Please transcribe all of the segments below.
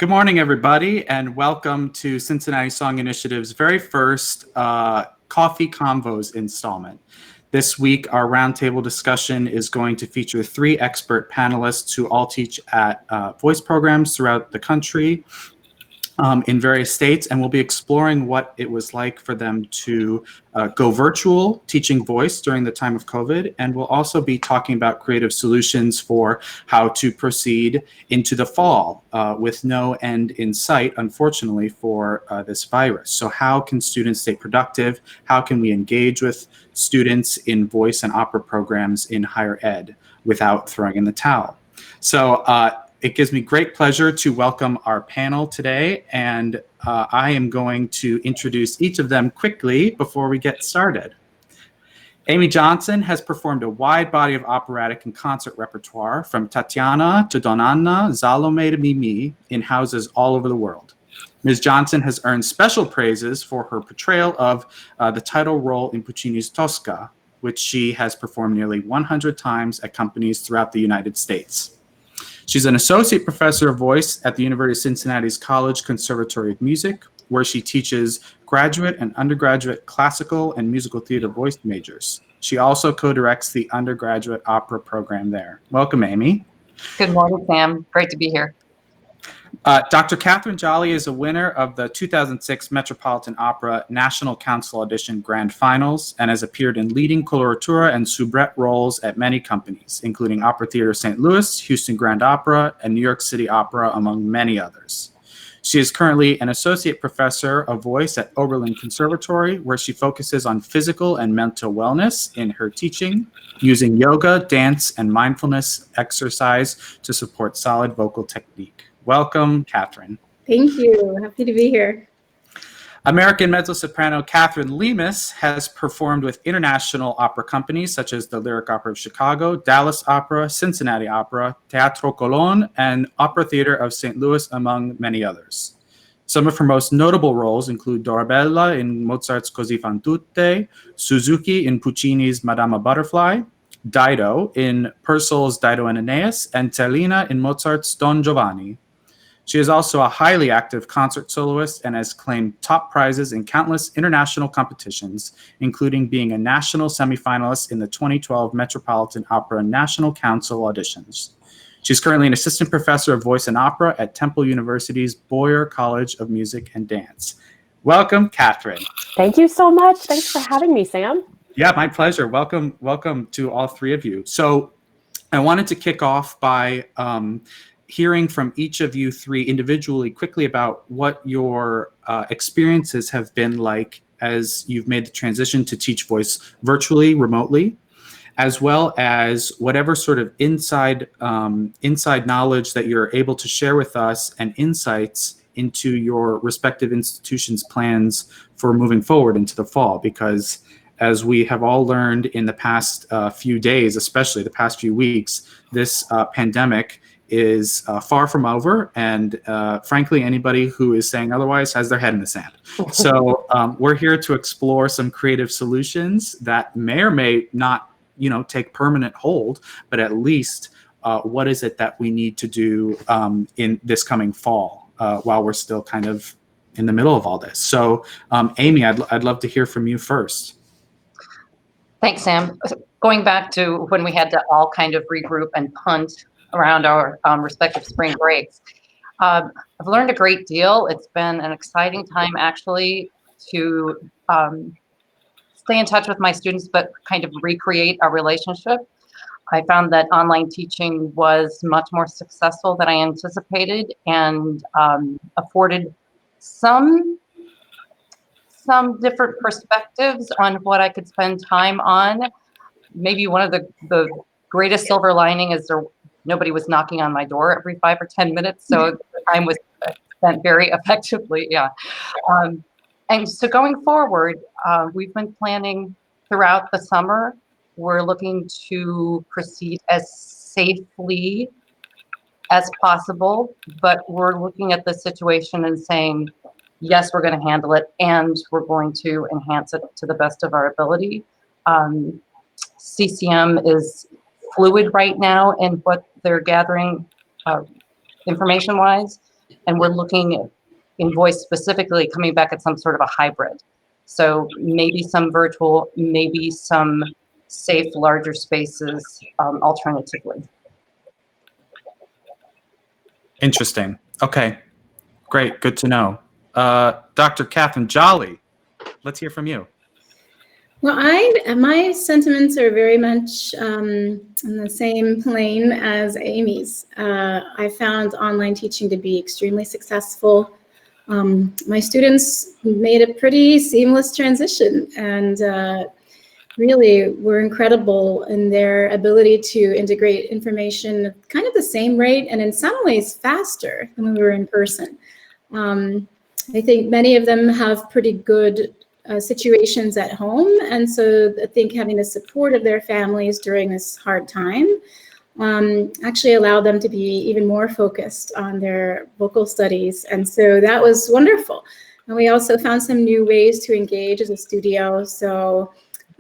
Good morning, everybody, and welcome to Cincinnati Song Initiative's very first Coffee Convos installment. This week, our roundtable discussion is going to feature 3 expert panelists who all teach at voice programs throughout the country in various states, and we'll be exploring what it was like for them to go virtual teaching voice during the time of COVID, and we'll also be talking about creative solutions for how to proceed into the fall with no end in sight, unfortunately, for this virus. So how can students stay productive? How can we engage with students in voice and opera programs in higher ed without throwing in the towel? So it gives me great pleasure to welcome our panel today, and I am going to introduce each of them quickly before we get started. Amy Johnson has performed a wide body of operatic and concert repertoire, from Tatiana to Donn'Anna, Salome to Mimi, in houses all over the world. Ms. Johnson has earned special praises for her portrayal of the title role in Puccini's Tosca, which she has performed nearly 100 times at companies throughout the United States. She's an associate professor of voice at the University of Cincinnati's College-Conservatory of Music, where she teaches graduate and undergraduate classical and musical theater voice majors. She also co-directs the undergraduate opera program there. Welcome, Amy. Good morning, Sam. Great to be here. Dr. Katherine Jolly is a winner of the 2006 Metropolitan Opera National Council Audition Grand Finals and has appeared in leading coloratura and soubrette roles at many companies, including Opera Theater St. Louis, Houston Grand Opera, and New York City Opera, among many others. She is currently an associate professor of voice at Oberlin Conservatory, where she focuses on physical and mental wellness in her teaching, using yoga, dance, and mindfulness exercise to support solid vocal technique. Welcome, Kathryn. Thank you. Happy to be here. American mezzo-soprano Kathryn Leemhuis has performed with international opera companies such as the Lyric Opera of Chicago, Dallas Opera, Cincinnati Opera, Teatro Colón, and Opera Theater of St. Louis, among many others. Some of her most notable roles include Dorabella in Mozart's Così fan tutte, Suzuki in Puccini's Madama Butterfly, Dido in Purcell's Dido and Aeneas, and Tellina in Mozart's Don Giovanni. She is also a highly active concert soloist and has claimed top prizes in countless international competitions, including being a national semifinalist in the 2012 Metropolitan Opera National Council auditions. She's currently an assistant professor of voice and opera at Temple University's Boyer College of Music and Dance. Welcome, Kathryn. Thank you so much. Thanks for having me, Sam. Yeah, my pleasure. Welcome to all 3 of you. So I wanted to kick off by hearing from each of you 3 individually quickly about what your experiences have been like as you've made the transition to teach voice virtually, remotely, as well as whatever sort of inside knowledge that you're able to share with us and insights into your respective institutions' plans for moving forward into the fall. Because as we have all learned in the past few days, especially the past few weeks, this pandemic is far from over, and frankly, anybody who is saying otherwise has their head in the sand. So we're here to explore some creative solutions that may or may not, take permanent hold, but at least what is it that we need to do in this coming fall while we're still kind of in the middle of all this. So Amy, I'd love to hear from you first. Thanks, Sam. Going back to when we had to all kind of regroup and punt around our respective spring breaks, I've learned a great deal. It's been an exciting time, actually, to stay in touch with my students, but kind of recreate a relationship. I found that online teaching was much more successful than I anticipated, and afforded some different perspectives on what I could spend time on. Maybe one of the greatest silver lining is nobody was knocking on my door every 5 or 10 minutes, so the time was spent very effectively. Yeah. And so going forward, we've been planning throughout the summer. We're looking to proceed as safely as possible, but we're looking at the situation and saying, yes, we're going to handle it, and we're going to enhance it to the best of our ability. CCM is fluid right now in what they're gathering information-wise, And we're looking in voice specifically, coming back at some sort of a hybrid. So maybe some virtual, maybe some safe, larger spaces alternatively. Interesting. Okay, great. Good to know. Dr. Katherine Jolly, let's hear from you. Well, my sentiments are very much on the same plane as Amy's. I found online teaching to be extremely successful. My students made a pretty seamless transition and really were incredible in their ability to integrate information at kind of the same rate and in some ways faster than when we were in person. I think many of them have pretty good situations at home, and so I think having the support of their families during this hard time actually allowed them to be even more focused on their vocal studies, and so that was wonderful. And we also found some new ways to engage as a studio. So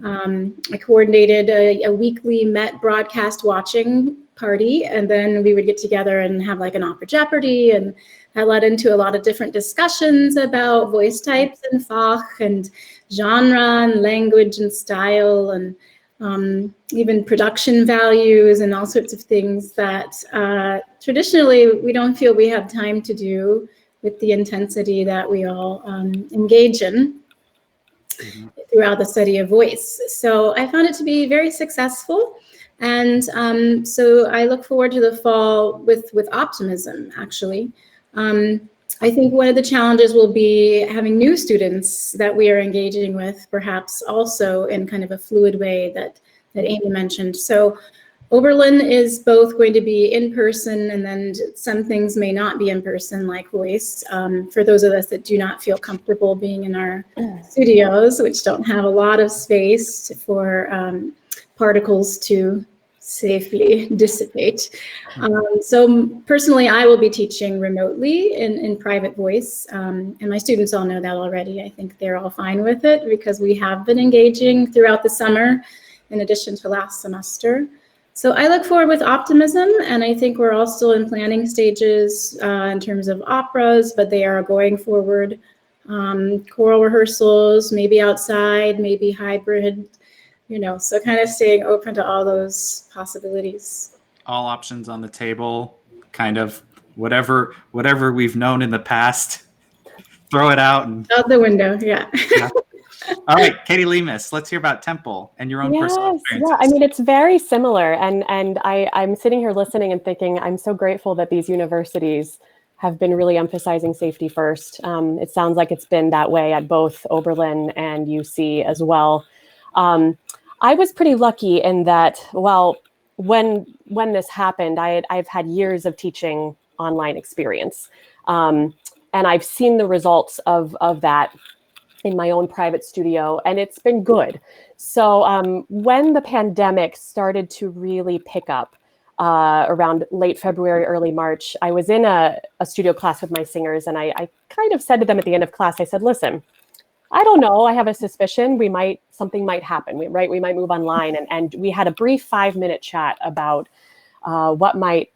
I coordinated a weekly Met broadcast watching party, and then we would get together and have like an opera Jeopardy, and that led into a lot of different discussions about voice types and Fach and genre and language and style and even production values and all sorts of things that traditionally we don't feel we have time to do with the intensity that we all engage in throughout the study of voice. So I found it to be very successful. And so I look forward to the fall with optimism, actually. I think one of the challenges will be having new students that we are engaging with, perhaps also in kind of a fluid way that Amy mentioned. So Oberlin is both going to be in person, and then some things may not be in person, like voice. For those of us that do not feel comfortable being in our studios, which don't have a lot of space for particles to safely dissipate. So personally, I will be teaching remotely in private voice, and my students all know that already. I think they're all fine with it because we have been engaging throughout the summer in addition to last semester. So I look forward with optimism, and I think we're all still in planning stages in terms of operas, but they are going forward. Choral rehearsals, maybe outside, maybe hybrid, so kind of staying open to all those possibilities. All options on the table, kind of whatever we've known in the past, throw it out. Out the window, yeah. All right, Kathryn Leemhuis, let's hear about Temple and your own personal experiences. Yeah, I mean, it's very similar. And I'm sitting here listening and thinking, I'm so grateful that these universities have been really emphasizing safety first. It sounds like it's been that way at both Oberlin and UC as well. I was pretty lucky in that, well, when this happened, I've had years of teaching online experience. And I've seen the results of that in my own private studio, and it's been good. So when the pandemic started to really pick up around late February, early March, I was in a studio class with my singers, and I kind of said to them at the end of class, I said, listen, I don't know, I have a suspicion something might happen, right? We might move online. And we had a brief 5-minute chat about what might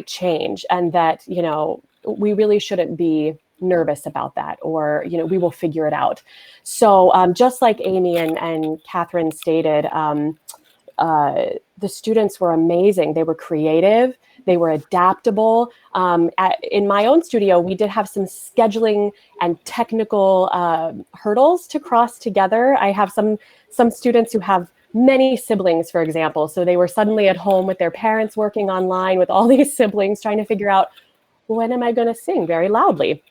change, and that, we really shouldn't be nervous about that, or we will figure it out. So just like Amy and Katherine stated, the students were amazing. They were creative, they were adaptable. In my own studio, we did have some scheduling and technical hurdles to cross together. I have some students who have many siblings, for example, so they were suddenly at home with their parents working online with all these siblings trying to figure out, when am I going to sing very loudly?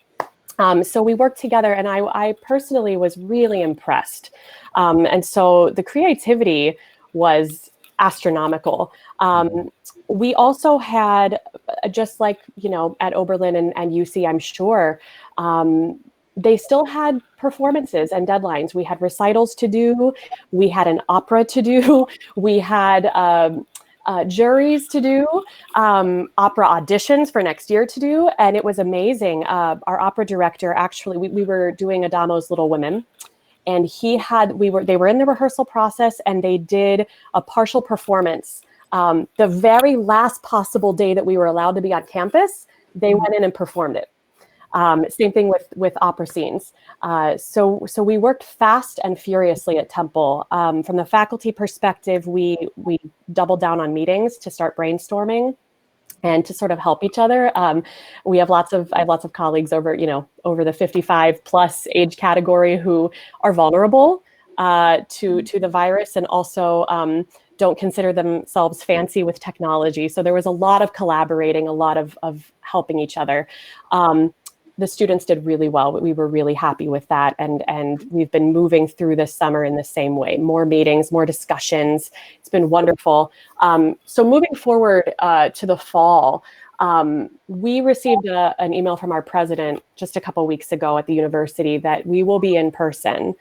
So we worked together, and I personally was really impressed. And so the creativity was astronomical. We also had, just like, at Oberlin and UC, I'm sure, they still had performances and deadlines. We had recitals to do. We had an opera to do. We had juries to do, opera auditions for next year to do, and it was amazing. Our opera director, actually, we were doing Adamo's Little Women, and they were in the rehearsal process, and they did a partial performance the very last possible day that we were allowed to be on campus. they went in and performed it. Same thing with opera scenes. So we worked fast and furiously at Temple. From the faculty perspective, we doubled down on meetings to start brainstorming and to sort of help each other. I have lots of colleagues over the 55 plus age category who are vulnerable to the virus, and also don't consider themselves fancy with technology. So there was a lot of collaborating, a lot of helping each other. The students did really well. We were really happy with that. And we've been moving through this summer in the same way. More meetings, more discussions. It's been wonderful. So moving forward to the fall, we received an email from our president just a couple weeks ago at the university that we will be in person.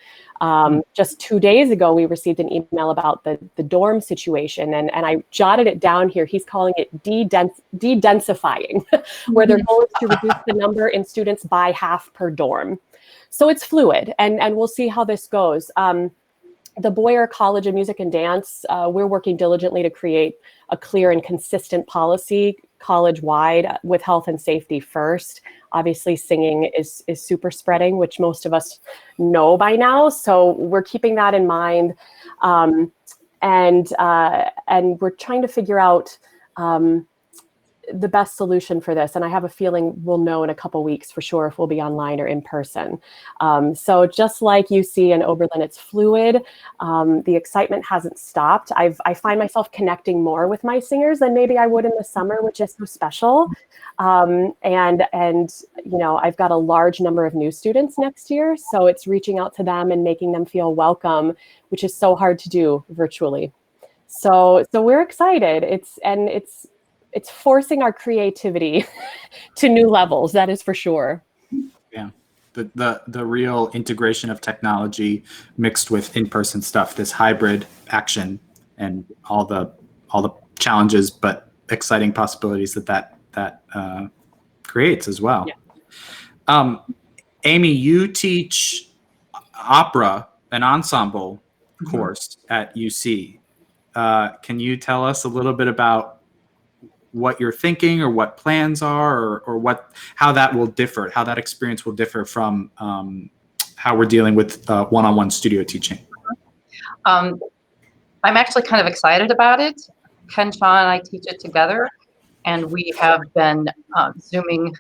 Just 2 days ago, we received an email about the dorm situation, and I jotted it down here. He's calling it de-densifying, where their goal is to reduce the number in students by half per dorm. So it's fluid, and we'll see how this goes. The Boyer College of Music and Dance, we're working diligently to create a clear and consistent policy college-wide with health and safety first. Obviously, singing is super spreading, which most of us know by now. So we're keeping that in mind, and we're trying to figure out the best solution for this. And I have a feeling we'll know in a couple weeks for sure if we'll be online or in person. So just like UC and Oberlin, it's fluid. The excitement hasn't stopped. I find myself connecting more with my singers than maybe I would in the summer, which is so special. And I've got a large number of new students next year. So it's reaching out to them and making them feel welcome, which is so hard to do virtually. So we're excited. It's forcing our creativity to new levels, that is for sure. Yeah, the real integration of technology mixed with in-person stuff, this hybrid action, and all the challenges but exciting possibilities that creates as well. Yeah. Amy, you teach opera, an ensemble course at UC. Can you tell us a little bit about what you're thinking, or what plans are, or how that will differ, how that experience will differ from how we're dealing with one-on-one studio teaching? I'm actually kind of excited about it. Ken Shaw and I teach it together, and we have been Zooming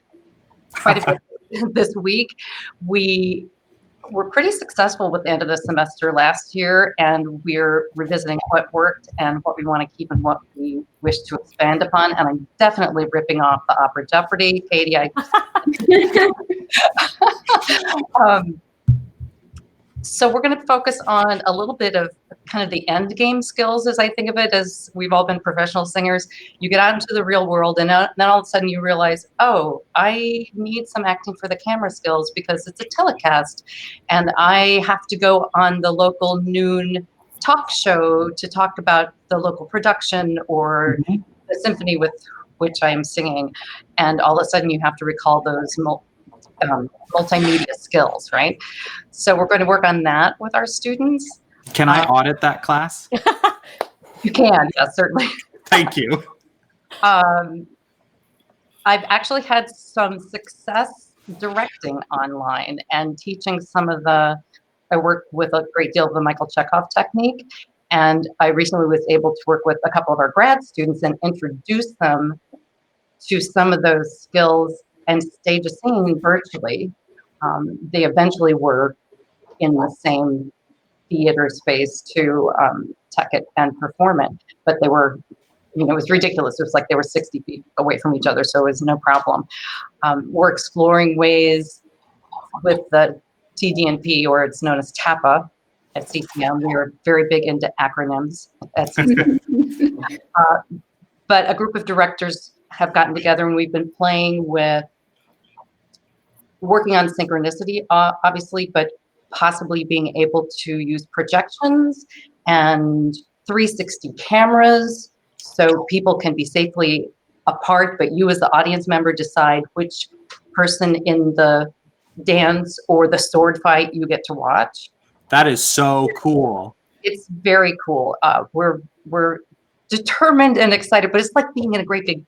quite a bit this week. We were pretty successful with the end of the semester last year, and we're revisiting what worked and what we want to keep and what we wish to expand upon. And I'm definitely ripping off the opera Jeopardy, Katie. So we're going to focus on a little bit of kind of the end game skills, as I think of it, as we've all been professional singers. You get out into the real world, and then all of a sudden you realize, oh, I need some acting for the camera skills because it's a telecast, and I have to go on the local noon talk show to talk about the local production or the symphony with which I am singing. And all of a sudden you have to recall those multimedia skills, right? So we're going to work on that with our students. Can I audit that class? You can, yes, certainly. Thank you. I've actually had some success directing online and teaching I work with a great deal of the Michael Chekhov technique. And I recently was able to work with a couple of our grad students and introduce them to some of those skills and stage a scene virtually. They eventually were in the same theater space to tech it and perform it, but they were, it was ridiculous. It was like they were 60 feet away from each other, so it was no problem. We're exploring ways with the TDNP, or it's known as TAPA at CCM. We are very big into acronyms at CCM. But a group of directors have gotten together, and we've been playing with working on synchronicity, obviously, but possibly being able to use projections and 360 cameras so people can be safely apart, but you as the audience member decide which person in the dance or the sword fight you get to watch. That is so cool. It's very cool. We're determined and excited, but it's like being in a great big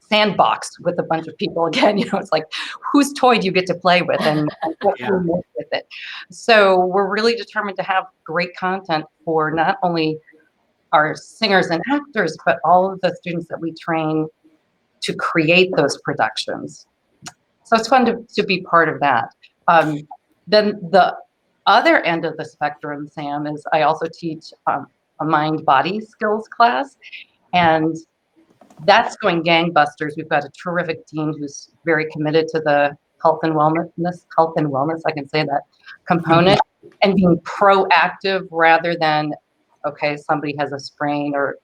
sandbox with a bunch of people again. It's like, whose toy do you get to play with, and what can you make with it? So we're really determined to have great content for not only our singers and actors, but all of the students that we train to create those productions. So it's fun to be part of that. Then the other end of the spectrum, Sam, is I also teach a mind-body skills class, and that's going gangbusters. We've got a terrific dean who's very committed to the health and wellness, I can say that, component, and being proactive rather than, okay, somebody has a sprain or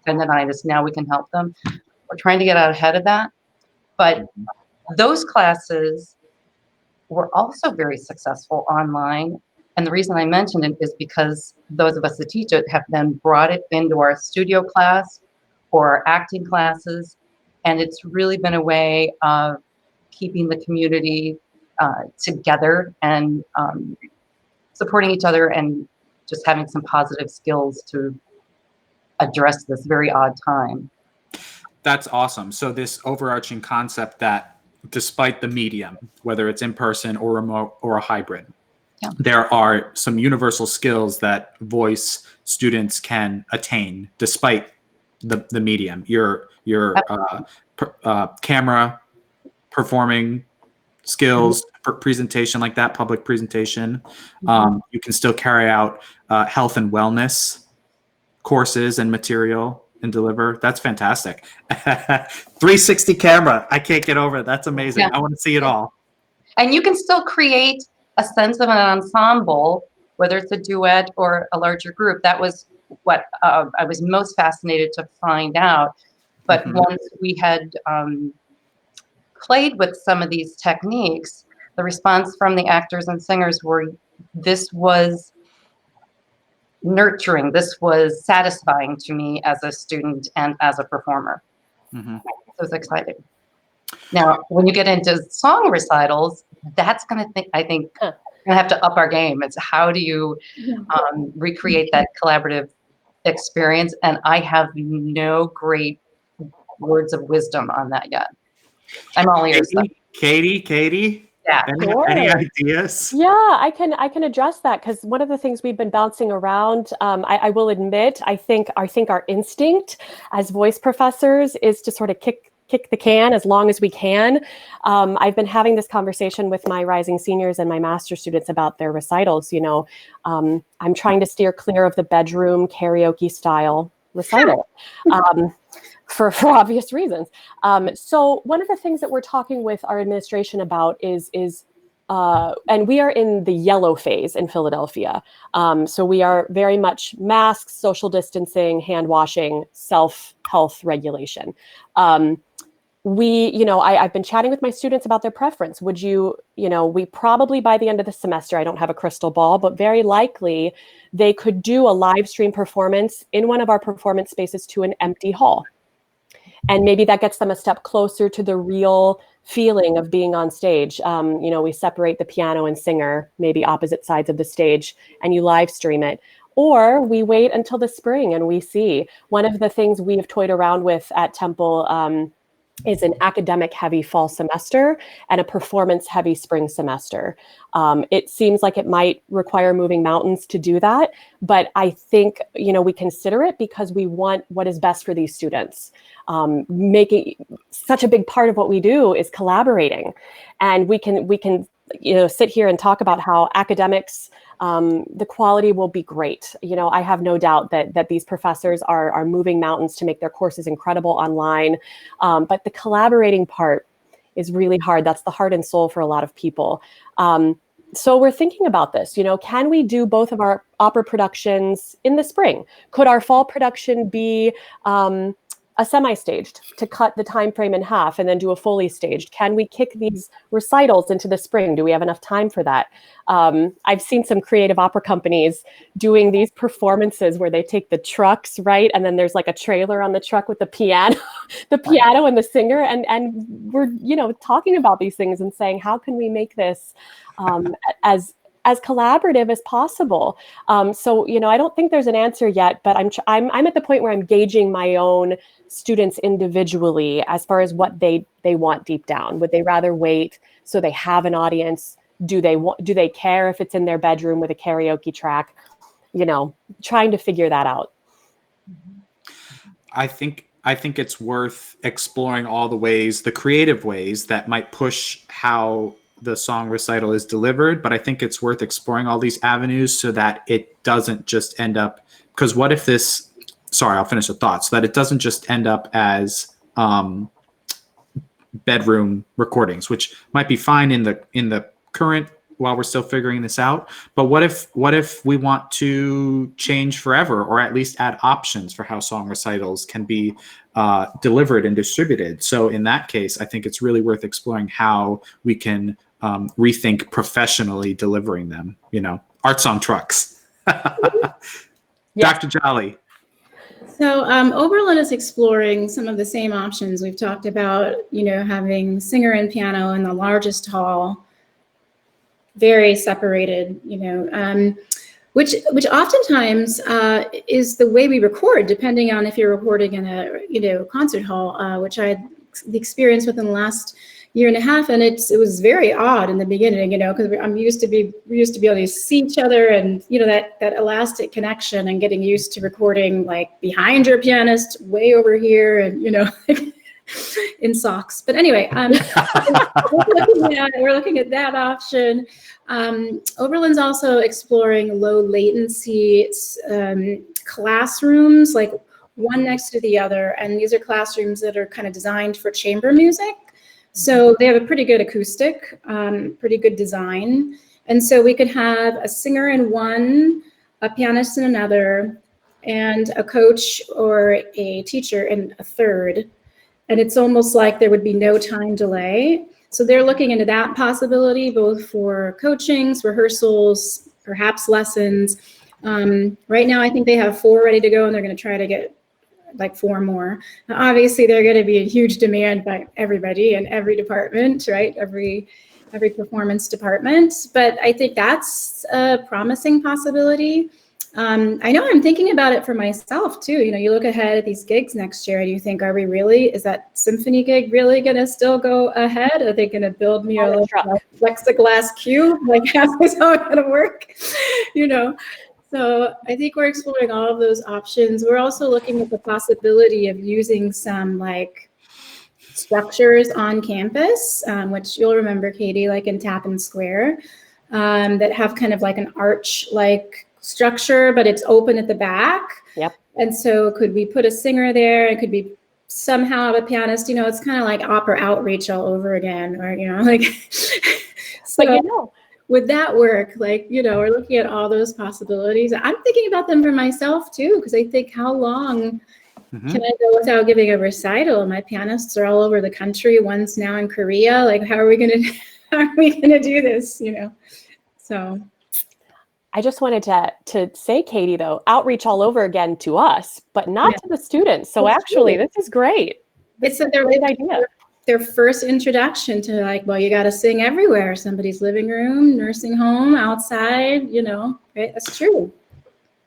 tendonitis, now we can help them. We're trying to get out ahead of that. But those classes were also very successful online. And the reason I mention it is because those of us that teach it have then brought it into our studio class or our acting classes. And it's really been a way of keeping the community together and supporting each other and just having some positive skills to address this very odd time. That's awesome. So this overarching concept that despite the medium, whether it's in person or remote or a hybrid, there are some universal skills that voice students can attain despite the medium. Your camera performing skills, presentation like that, public presentation. You can still carry out health and wellness courses and material and deliver. That's fantastic. 360 camera. I can't get over it. That's amazing. I want to see it all. And you can still create a sense of an ensemble, whether it's a duet or a larger group. That was what I was most fascinated to find out. But once we had played with some of these techniques, the response from the actors and singers were, this was nurturing, this was satisfying to me as a student and as a performer. So it was exciting. Now, when you get into song recitals, that's going to, I think, going to have to up our game. It's how do you recreate that collaborative experience? And I have no great words of wisdom on that yet. I'm all ears. Katie. Yeah. Any ideas? Yeah, I can address that, because one of the things we've been bouncing around, I will admit, I think our instinct as voice professors is to sort of kick the can as long as we can. I've been having this conversation with my rising seniors and my master students about their recitals. I'm trying to steer clear of the bedroom karaoke style recital. For obvious reasons. So one of the things that we're talking with our administration about is and we are in the yellow phase in Philadelphia. So we are very much masks, social distancing, hand washing, self-health regulation. I've been chatting with my students about their preference. We probably by the end of the semester, I don't have a crystal ball, but very likely they could do a live stream performance in one of our performance spaces to an empty hall. And maybe that gets them a step closer to the real feeling of being on stage. We separate the piano and singer, maybe opposite sides of the stage, and you live stream it. Or we wait until the spring and we see. One of the things we have toyed around with at Temple is an academic heavy fall semester and a performance heavy spring semester. It seems like it might require moving mountains to do that, but I think, we consider it because we want what is best for these students. Making such a big part of what we do is collaborating, and we can sit here and talk about how academics, the quality will be great. I have no doubt that these professors are moving mountains to make their courses incredible online. But the collaborating part is really hard. That's the heart and soul for a lot of people. So we're thinking about this, can we do both of our opera productions in the spring? Could our fall production be a semi-staged to cut the time frame in half and then do a fully staged? Can we kick these recitals into the spring? Do we have enough time for that? I've seen some creative opera companies doing these performances where they take the trucks, right? And then there's like a trailer on the truck with the piano, and the singer. And we're, talking about these things and saying, how can we make this as as collaborative as possible. So, I don't think there's an answer yet, but I'm at the point where I'm gauging my own students individually as far as what they want deep down. Would they rather wait so they have an audience? Do they care if it's in their bedroom with a karaoke track? Trying to figure that out. I think it's worth exploring all the creative ways that might push how the song recital is delivered. But I think it's worth exploring all these avenues so that it doesn't just end up, because what if I'll finish the thought, so that it doesn't just end up as bedroom recordings, which might be fine in the current, while we're still figuring this out. But what if we want to change forever, or at least add options for how song recitals can be delivered and distributed? So in that case, I think it's really worth exploring how we can rethink professionally delivering them, arts on trucks. Yeah. Dr. Jolly. So Oberlin is exploring some of the same options we've talked about, having singer and piano in the largest hall, very separated, which oftentimes is the way we record, depending on if you're recording in a concert hall, which I had the experience with in the last year and a half, and it was very odd in the beginning, because we used to be able to see each other, and that elastic connection, and getting used to recording like behind your pianist, way over here, and in socks. But anyway, we're looking at that option. Oberlin's also exploring low latency classrooms, like one next to the other, and these are classrooms that are kind of designed for chamber music. So they have a pretty good acoustic, pretty good design. And so we could have a singer in one, a pianist in another, and a coach or a teacher in a third. And it's almost like there would be no time delay. So they're looking into that possibility, both for coachings, rehearsals, perhaps lessons. Right now, I think they have 4 ready to go, and they're going to try to get like 4 more. Now, obviously, they're going to be a huge demand by everybody in every department, right? Every performance department. But I think that's a promising possibility. I know I'm thinking about it for myself too. You look ahead at these gigs next year and you think, is that symphony gig really going to still go ahead? Are they going to build me a little plexiglass cube? Like, how's this all going to work? So I think we're exploring all of those options. We're also looking at the possibility of using some like structures on campus, which you'll remember, Katie, like in Tappan Square, that have kind of like an arch-like structure, but it's open at the back. Yep. And so could we put a singer there? It could be somehow a pianist. It's kind of like opera outreach all over again, or like. So, but would that work? Like, we're looking at all those possibilities. I'm thinking about them for myself too, because I think, how long can I go without giving a recital? My pianists are all over the country. One's now in Korea. Like, how are we gonna do this? So. I just wanted to say, Katie, though, outreach all over again to us, but not to the students. So actually, this is great. It's a great idea. Their first introduction to like, well, you got to sing everywhere. Somebody's living room, nursing home, outside, right? That's true.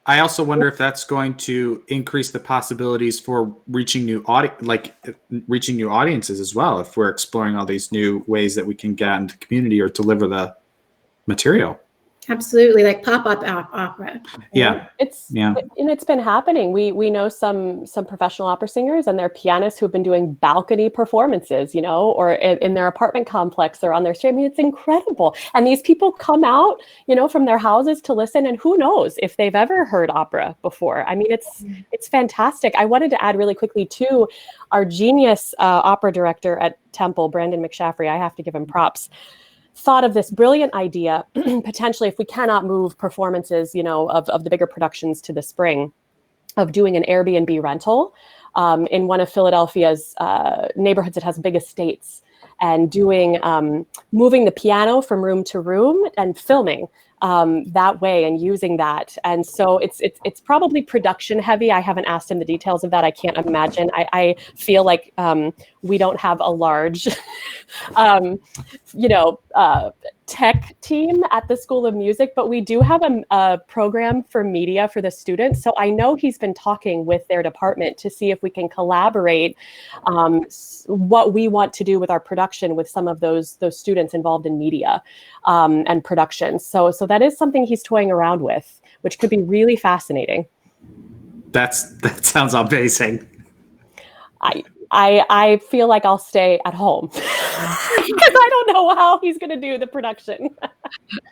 I also wonder if that's going to increase the possibilities for reaching new audiences as well. If we're exploring all these new ways that we can get out into the community or deliver the material. Absolutely, like pop-up opera. Yeah, it's been happening. We know some professional opera singers and their pianists who've been doing balcony performances, or in their apartment complex or on their street. I mean, it's incredible. And these people come out, from their houses to listen. And who knows if they've ever heard opera before? I mean, it's fantastic. I wanted to add really quickly too, our genius opera director at Temple, Brandon McShaffrey. I have to give him props. Thought of this brilliant idea, potentially if we cannot move performances, of the bigger productions to the spring, of doing an Airbnb rental in one of Philadelphia's neighborhoods that has big estates, and doing moving the piano from room to room and filming that way and using that. And so it's probably production heavy. I haven't asked him the details of that. I can't imagine. I feel like we don't have a large, tech team at the School of Music, but we do have a program for media for the students. So I know he's been talking with their department to see if we can collaborate what we want to do with our production with some of those students involved in media and production. So that is something he's toying around with, which could be really fascinating. That sounds amazing. I feel like I'll stay at home because I don't know how he's going to do the production.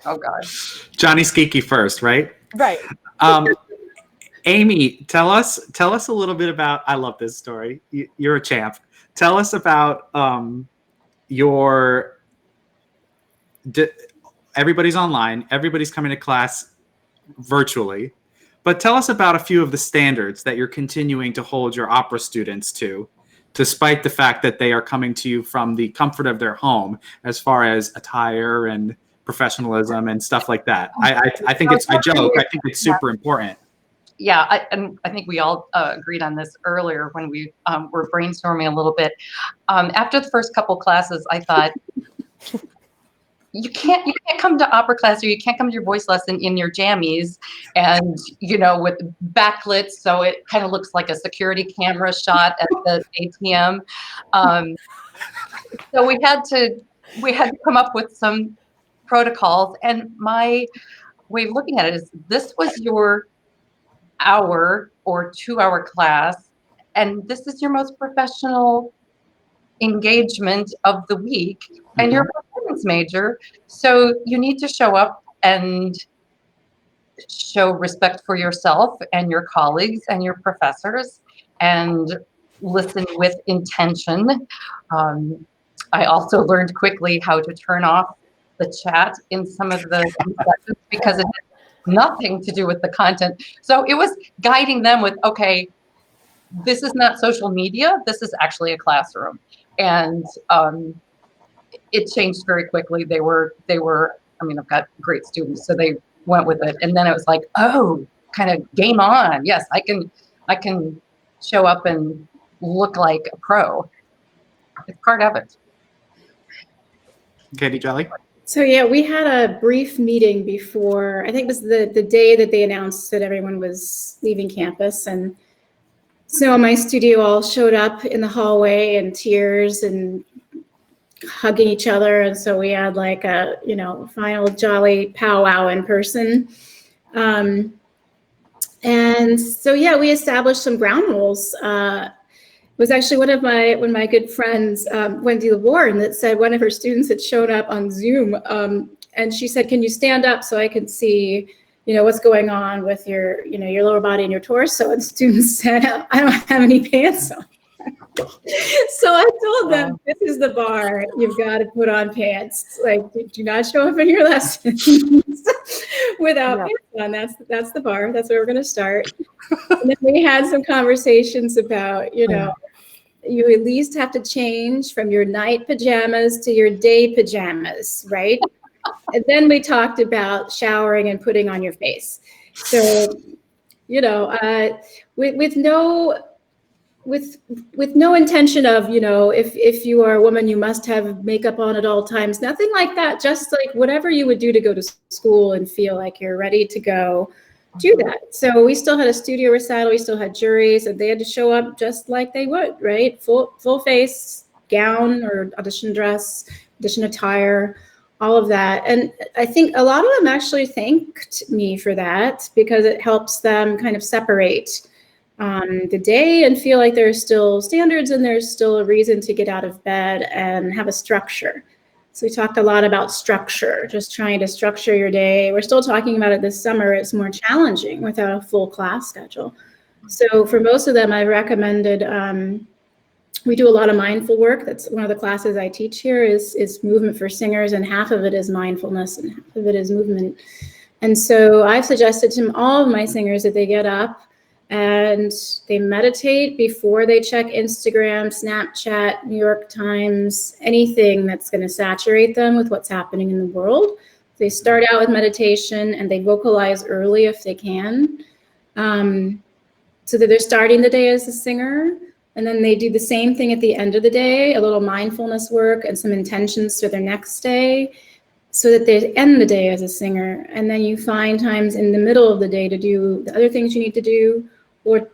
Oh gosh. Johnny Skeeky first, right? Right. Amy, tell us a little bit about. I love this story. You're a champ. Tell us about everybody's online. Everybody's coming to class virtually. But tell us about a few of the standards that you're continuing to hold your opera students to, despite the fact that they are coming to you from the comfort of their home, as far as attire and professionalism and stuff like that. I think I joke. I think it's super important. Yeah, I think we all agreed on this earlier when we were brainstorming a little bit. After the first couple classes, I thought, you can't come to opera class, or you can't come to your voice lesson in your jammies and, with backlit, so it kind of looks like a security camera shot at the ATM. So we had to come up with some protocols, and my way of looking at it is, this was your hour or 2-hour class, and this is your most professional engagement of the week, and you're a performance major, so you need to show up and show respect for yourself and your colleagues and your professors, and listen with intention. I also learned quickly how to turn off the chat in some of the sessions because it had nothing to do with the content. So it was guiding them with, okay, this is not social media, this is actually a classroom. And it changed very quickly. They were, I've got great students, so they went with it. And then it was like, oh, kind of game on. Yes, I can show up and look like a pro. It's part of it. Katie Jolly? So yeah, we had a brief meeting before, I think it was the day that they announced that everyone was leaving campus. And so my studio all showed up in the hallway in tears and hugging each other. And so we had like a, final jolly powwow in person. And so, yeah, we established some ground rules. It was actually one of my good friends, Wendy LeBourne, that said one of her students had shown up on Zoom, and she said, "Can you stand up so I can see, what's going on with your, your lower body and your torso?" And students said, "I don't have any pants on." So I told them, this is the bar. You've got to put on pants. Like, do not show up in your lessons without pants on. That's the bar. That's where we're going to start. And then we had some conversations about, you at least have to change from your night pajamas to your day pajamas, right? And then we talked about showering and putting on your face. So, with no intention of, if you are a woman, you must have makeup on at all times, nothing like that. Just like whatever you would do to go to school and feel like you're ready to go, do that. So we still had a studio recital, we still had juries, and they had to show up just like they would, right? Full face, gown or audition dress, audition attire, all of that. And I think a lot of them actually thanked me for that because it helps them kind of separate the day and feel like there's still standards and there's still a reason to get out of bed and have a structure. So we talked a lot about structure, just trying to structure your day. We're still talking about it this summer. It's more challenging without a full class schedule. So for most of them, I recommended, we do a lot of mindful work. That's one of the classes I teach here is movement for singers, and half of it is mindfulness and half of it is movement. And so I've suggested to all of my singers that they get up and they meditate before they check Instagram, Snapchat, New York Times, anything that's going to saturate them with what's happening in the world. They start out with meditation and they vocalize early if they can, so that they're starting the day as a singer. And then they do the same thing at the end of the day, a little mindfulness work and some intentions for their next day, so that they end the day as a singer. And then you find times in the middle of the day to do the other things you need to do, or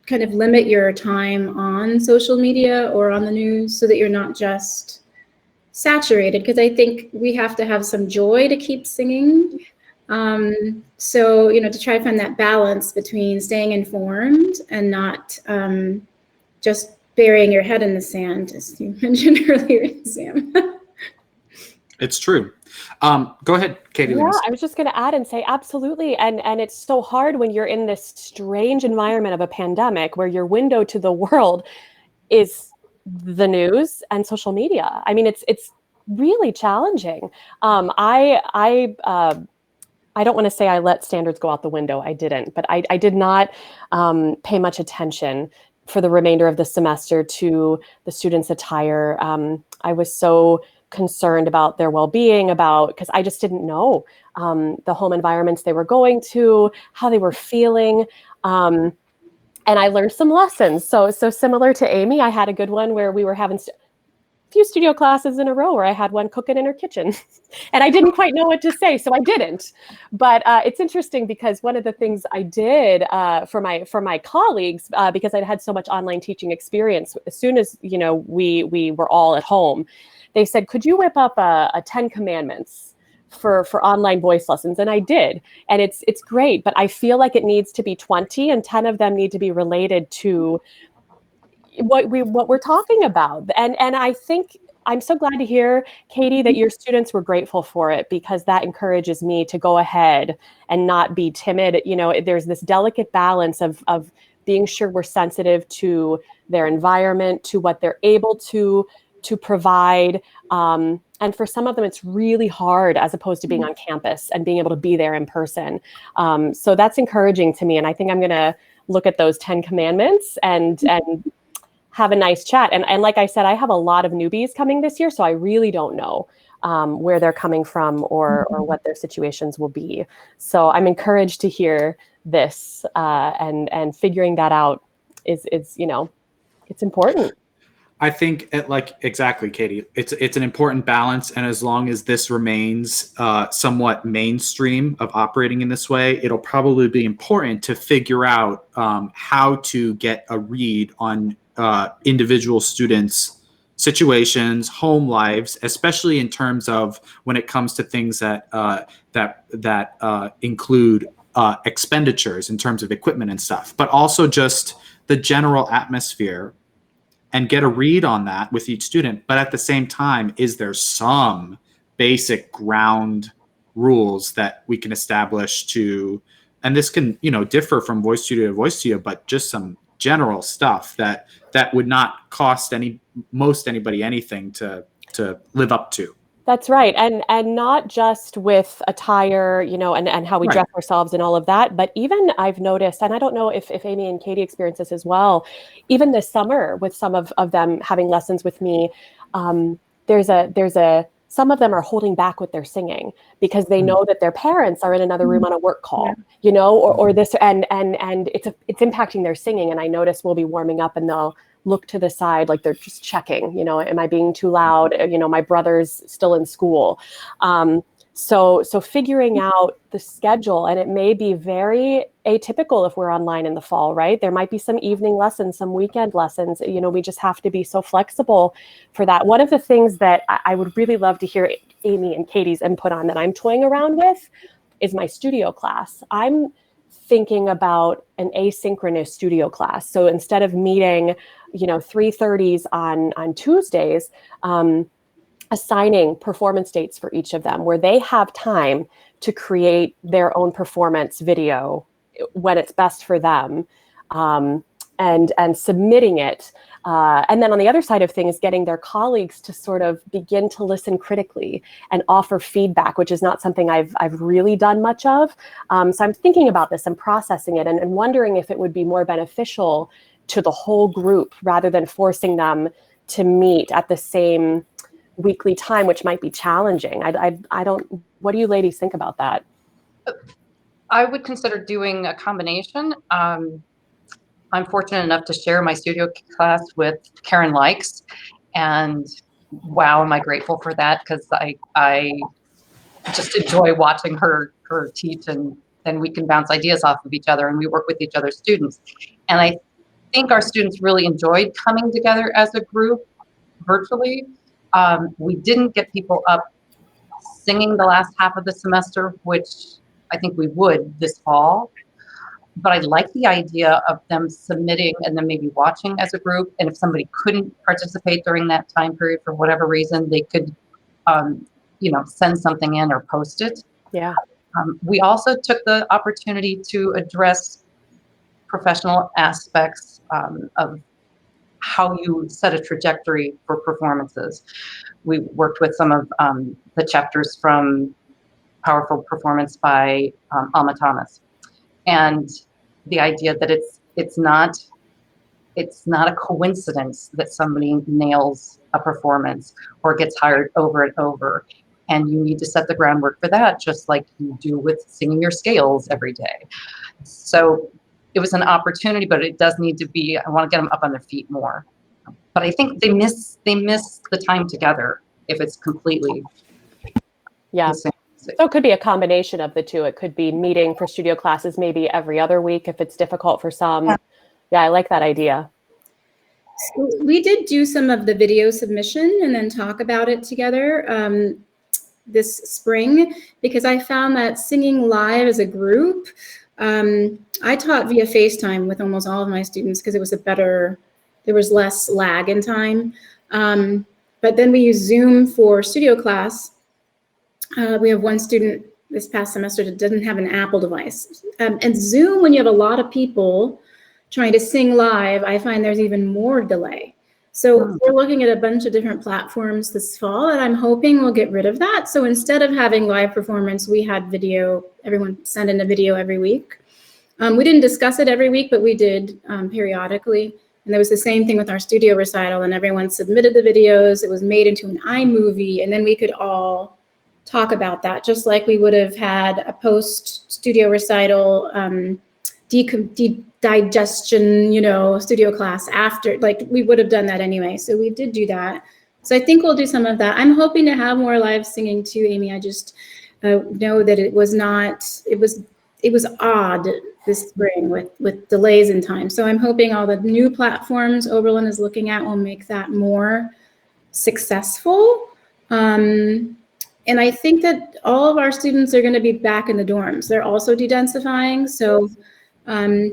kind of limit your time on social media or on the news so that you're not just saturated, because I think we have to have some joy to keep singing. So, to try to find that balance between staying informed and not just burying your head in the sand, as you mentioned earlier, Sam. It's true. Go ahead, Katie. Yeah, I was just going to add and say absolutely. And it's so hard when you're in this strange environment of a pandemic where your window to the world is the news and social media. I mean, it's really challenging. I don't want to say I let standards go out the window. I didn't, but I did not pay much attention for the remainder of the semester to the students' attire. I was so concerned about their well-being, because I just didn't know the home environments they were going to, how they were feeling. And I learned some lessons. So similar to Amy, I had a good one where we were having a few studio classes in a row where I had one cooking in her kitchen and I didn't quite know what to say, so I didn't. But it's interesting because one of the things I did for my colleagues, because I'd had so much online teaching experience, as soon as we were all at home, they said, could you whip up a 10 commandments for online voice lessons? And I did. And it's great, but I feel like it needs to be 20, and 10 of them need to be related to what we're talking about. And I think I'm so glad to hear, Katie, that your students were grateful for it, because that encourages me to go ahead and not be timid. There's this delicate balance of being sure we're sensitive to their environment, to what they're able to provide. And for some of them, it's really hard as opposed to being on campus and being able to be there in person. So that's encouraging to me. And I think I'm going to look at those 10 commandments and have a nice chat. And like I said, I have a lot of newbies coming this year, so I really don't know where they're coming from or what their situations will be. So I'm encouraged to hear this, and figuring that out is it's important. I think exactly, Katie, it's an important balance. And as long as this remains somewhat mainstream of operating in this way, it'll probably be important to figure out how to get a read on individual students' situations, home lives, especially in terms of when it comes to things that include expenditures in terms of equipment and stuff, but also just the general atmosphere, and get a read on that with each student. But at the same time, is there some basic ground rules that we can establish and this can, differ from voice studio to voice studio, but just some general stuff that would not cost most anybody anything to live up to. That's right. And not just with attire, and how we dress ourselves and all of that, but even I've noticed, and I don't know if Amy and Katie experience this as well, even this summer with some of them having lessons with me, some of them are holding back with their singing because they know that their parents are in another room on a work call, or this, and it's impacting their singing. And I notice we'll be warming up and they'll look to the side like they're just checking, am I being too loud? My brother's still in school. So figuring out the schedule, and it may be very atypical if we're online in the fall, right? There might be some evening lessons, some weekend lessons, we just have to be so flexible for that. One of the things that I would really love to hear Amy and Katie's input on that I'm toying around with is my studio class. I'm thinking about an asynchronous studio class. So instead of meeting, 3:30s on Tuesdays, assigning performance dates for each of them where they have time to create their own performance video when it's best for them, and submitting it. And then on the other side of things, getting their colleagues to sort of begin to listen critically and offer feedback, which is not something I've really done much of. So I'm thinking about this and processing it and wondering if it would be more beneficial to the whole group rather than forcing them to meet at the same weekly time, which might be challenging. I don't, what do you ladies think about that? I would consider doing a combination. I'm fortunate enough to share my studio class with Kathryn Leemhuis, and wow, am I grateful for that, because I just enjoy watching her teach, and then we can bounce ideas off of each other, and we work with each other's students. And I think our students really enjoyed coming together as a group virtually. We didn't get people up singing the last half of the semester, which I think we would this fall. But I like the idea of them submitting and then maybe watching as a group. And if somebody couldn't participate during that time period for whatever reason, they could, send something in or post it. Yeah. We also took the opportunity to address professional aspects of how you set a trajectory for performances. We worked with some of the chapters from Powerful Performance by Alma Thomas, and the idea that it's not a coincidence that somebody nails a performance or gets hired over and over, and you need to set the groundwork for that, just like you do with singing your scales every day. So it was an opportunity, but it does need to be, I want to get them up on their feet more. But I think they miss the time together if it's completely Yeah. the same. So it could be a combination of the two. It could be meeting for studio classes maybe every other week if it's difficult for some. Yeah, I like that idea. So we did do some of the video submission and then talk about it together this spring, because I found that singing live as a group, I taught via FaceTime with almost all of my students because it was there was less lag in time. But then we use Zoom for studio class. We have one student this past semester that doesn't have an Apple device. And Zoom, when you have a lot of people trying to sing live, I find there's even more delay. So we're looking at a bunch of different platforms this fall, and I'm hoping we'll get rid of that. So instead of having live performance, we had video. Everyone sent in a video every week. We didn't discuss it every week, but we did periodically. And there was the same thing with our studio recital, and everyone submitted the videos. It was made into an iMovie, and then we could all talk about that, just like we would have had a post-studio recital digestion, studio class after, like we would have done that anyway. So we did do that. So I think we'll do some of that. I'm hoping to have more live singing too, Amy. I just know that it was odd this spring with delays in time. So I'm hoping all the new platforms Oberlin is looking at will make that more successful. And I think that all of our students are going to be back in the dorms. They're also dedensifying. So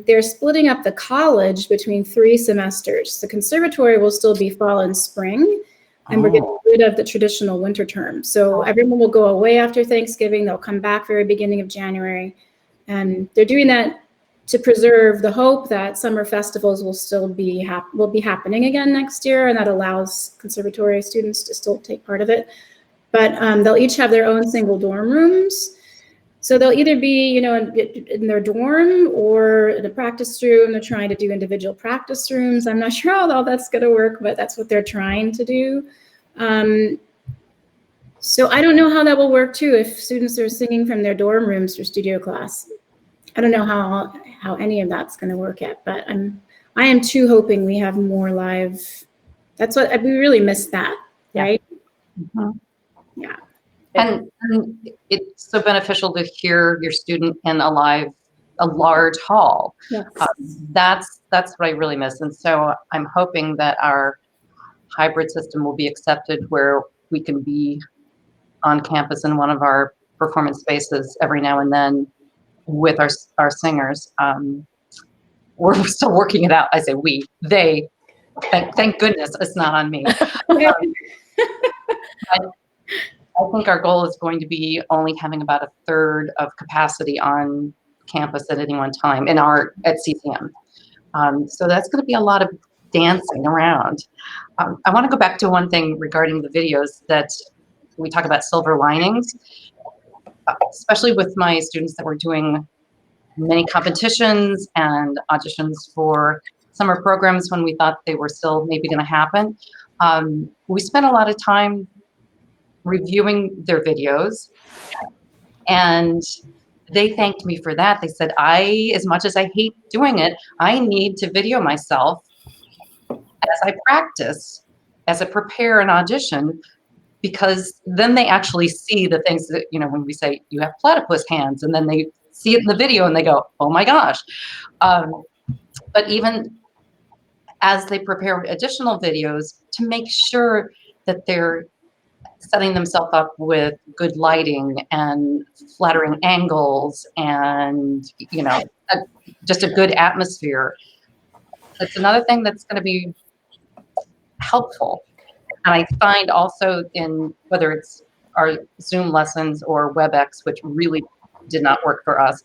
they're splitting up the college between 3 semesters. The conservatory will still be fall and spring, and we're getting rid of the traditional winter term. So everyone will go away after Thanksgiving. They'll come back very beginning of January. And they're doing that to preserve the hope that summer festivals will still be happening again next year, and that allows conservatory students to still take part of it. But they'll each have their own single dorm rooms. So they'll either be, in their dorm or in a practice room. They're trying to do individual practice rooms. I'm not sure how all that's going to work, but that's what they're trying to do. So I don't know how that will work too if students are singing from their dorm rooms for studio class. I don't know how any of that's going to work yet, but I am too hoping we have more live. That's what we really missed that, right? Mm-hmm. Yeah. And it's so beneficial to hear your student in a large hall. Yes. That's what I really miss. And so I'm hoping that our hybrid system will be accepted where we can be on campus in one of our performance spaces every now and then with our singers. We're still working it out. I say they. Thank goodness it's not on me. I think our goal is going to be only having about 1/3 of capacity on campus at any one time at CCM. So that's going to be a lot of dancing around. I want to go back to one thing regarding the videos that we talk about silver linings, especially with my students that were doing many competitions and auditions for summer programs when we thought they were still maybe going to happen. We spent a lot of time reviewing their videos, and they thanked me for that. They said, as much as I hate doing it, I need to video myself as I practice, as I prepare an audition, because then they actually see the things that, when we say you have platypus hands, and then they see it in the video and they go, oh my gosh. But even as they prepare additional videos, to make sure that they're setting themselves up with good lighting and flattering angles and, just a good atmosphere. That's another thing that's going to be helpful. And I find also in whether it's our Zoom lessons or WebEx, which really did not work for us,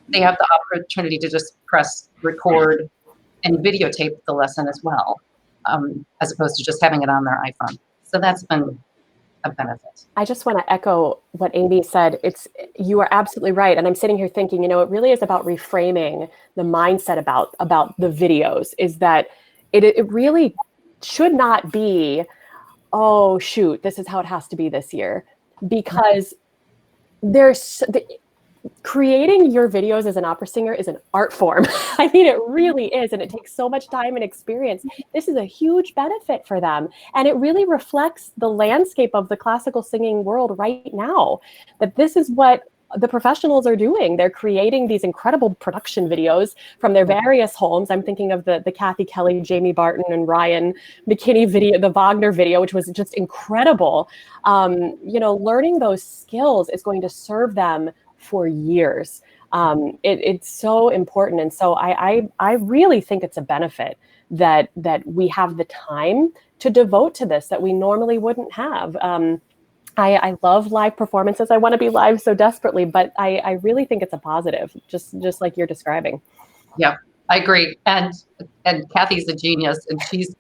they have the opportunity to just press record and videotape the lesson as well, as opposed to just having it on their iPhone. So that's been a benefit. I just want to echo what Amy said. You are absolutely right. And I'm sitting here thinking, it really is about reframing the mindset about the videos, is that it really should not be, oh, shoot, this is how it has to be this year. Because creating your videos as an opera singer is an art form. I mean, it really is. And it takes so much time and experience. This is a huge benefit for them. And it really reflects the landscape of the classical singing world right now, that this is what the professionals are doing. They're creating these incredible production videos from their various homes. I'm thinking of the Kathy Kelly, Jamie Barton, and Ryan McKinney video, the Wagner video, which was just incredible. Learning those skills is going to serve them for years. It's so important. And so I really think it's a benefit that we have the time to devote to this that we normally wouldn't have. I love live performances. I want to be live so desperately, but I really think it's a positive, just like you're describing. Yeah, I agree. And Kathy's a genius, and she's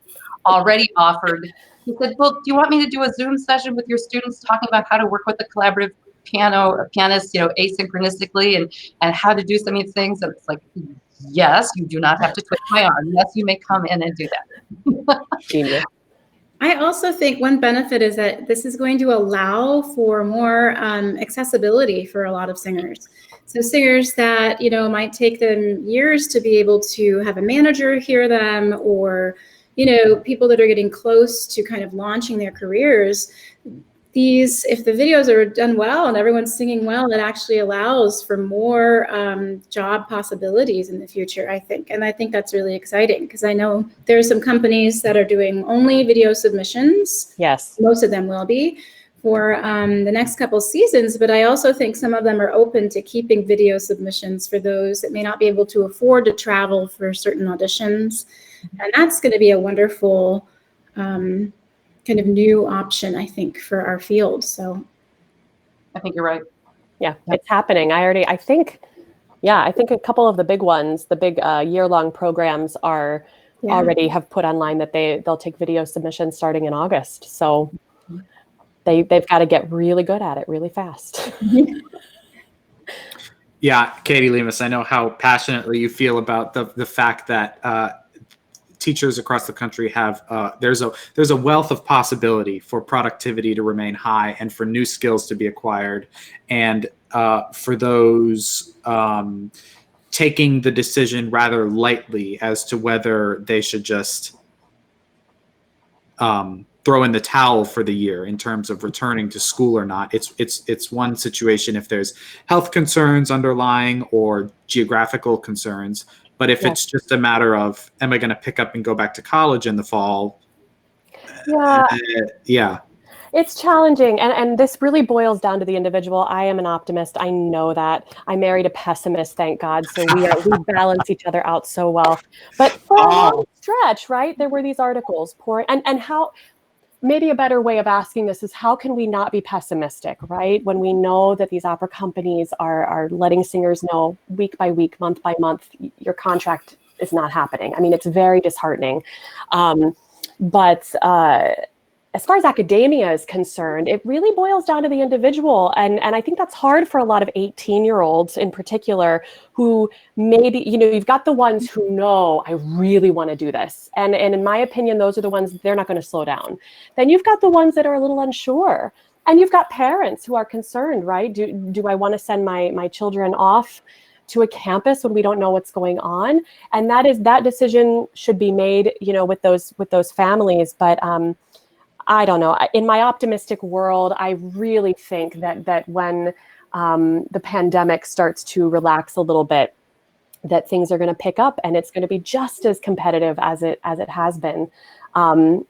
already offered. She said, well, do you want me to do a Zoom session with your students talking about how to work with the collaborative pianist, asynchronistically and how to do some of these things? And it's like, yes, you do not have to twist my arm. Yes, you may come in and do that. Genius. I also think one benefit is that this is going to allow for more accessibility for a lot of singers. So singers that, might take them years to be able to have a manager hear them, or, people that are getting close to kind of launching their careers. If the videos are done well and everyone's singing well, it actually allows for more job possibilities in the future, I think. And I think that's really exciting, because I know there are some companies that are doing only video submissions. Yes. Most of them will be for the next couple seasons. But I also think some of them are open to keeping video submissions for those that may not be able to afford to travel for certain auditions. And that's going to be a wonderful kind of new option, I think, for our field. So I think you're right. Yeah, it's happening. I think a couple of the big ones, the big year-long programs already have put online that they'll take video submissions starting in August. So they've got to get really good at it really fast. Yeah, Katie Leemhuis, I know how passionately you feel about the fact that teachers across the country have there's a wealth of possibility for productivity to remain high and for new skills to be acquired, and for those taking the decision rather lightly as to whether they should just throw in the towel for the year in terms of returning to school or not. It's one situation if there's health concerns underlying or geographical concerns. But if it's just a matter of, am I going to pick up and go back to college in the fall? Yeah. It's challenging. And this really boils down to the individual. I am an optimist. I know that. I married a pessimist, thank God. So we balance each other out so well. But for a long stretch, right, there were these articles pouring. And how, maybe a better way of asking this is, how can we not be pessimistic, right? When we know that these opera companies are letting singers know week by week, month by month, your contract is not happening. I mean, it's very disheartening. But as far as academia is concerned, it really boils down to the individual. And I think that's hard for a lot of 18-year-olds in particular, who maybe, you've got the ones who know, I really want to do this. And in my opinion, those are the ones, they're not going to slow down. Then you've got the ones that are a little unsure. And you've got parents who are concerned, right? Do I want to send my children off to a campus when we don't know what's going on? And that decision should be made, with those families. But I don't know. In my optimistic world, I really think that when the pandemic starts to relax a little bit, that things are going to pick up, and it's going to be just as competitive as it has been. And